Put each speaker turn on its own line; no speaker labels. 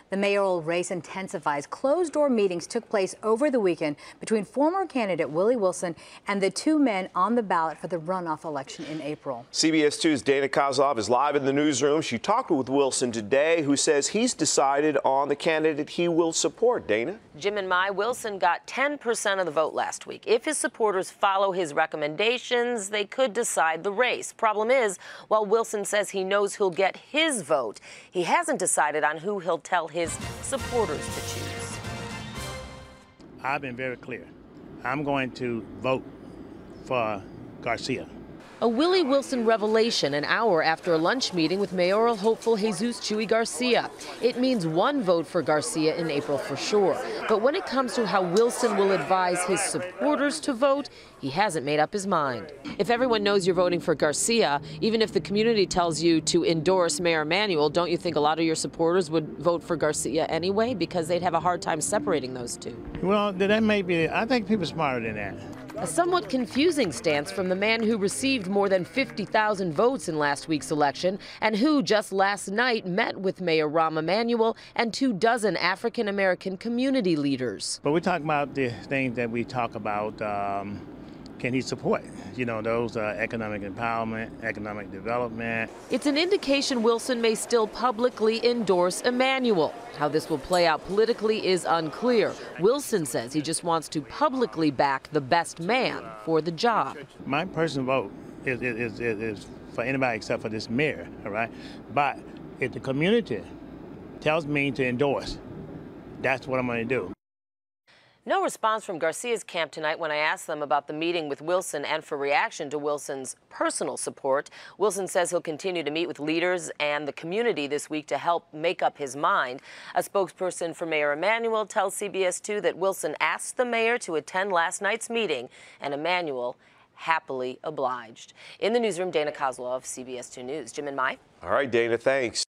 The mayoral race intensifies. Closed-door meetings took place over the weekend between former candidate Willie Wilson and the two men on the ballot for the runoff election in April.
CBS 2's Dana Kozlov is live in the newsroom. She talked with Wilson today, who says he's decided on the candidate he will support. Dana?
Jim and Mai, Wilson got 10% of the vote last week. If his supporters follow his recommendations, they could decide the race. Problem is, while Wilson says he knows who'll get his vote, he hasn't decided on who he'll tell his supporters to choose.
I've been very clear. I'm going to vote for Garcia.
A Willie Wilson revelation an hour after a lunch meeting with mayoral hopeful Jesus Chuy Garcia. It means one vote for Garcia in April for sure. But when it comes to how Wilson will advise his supporters to vote, he hasn't made up his mind. If everyone knows you're voting for Garcia, even if the community tells you to endorse Mayor Emanuel, don't you think a lot of your supporters would vote for Garcia anyway? Because they'd have a hard time separating those two.
Well, that may be, I think people are smarter than that.
A somewhat confusing stance from the man who received more than 50,000 votes in last week's election and who just last night met with Mayor Emanuel and 24 African-American community leaders.
But we're talking about the things that we talk about, can he support? You know, those economic empowerment, economic development.
It's an indication Wilson may still publicly endorse Emanuel. How this will play out politically is unclear. Wilson says he just wants to publicly back the best man for the job.
My personal vote is for anybody except for this mayor, all right? But if the community tells me to endorse, that's what I'm going to do.
No response from Garcia's camp tonight when I asked them about the meeting with Wilson and for reaction to Wilson's personal support. Wilson says he'll continue to meet with leaders and the community this week to help make up his mind. A spokesperson for Mayor Emanuel tells CBS 2 that Wilson asked the mayor to attend last night's meeting, and Emanuel happily obliged. In the newsroom, Dana Kozlov, CBS 2 News. Jim and Mai.
All right, Dana, thanks.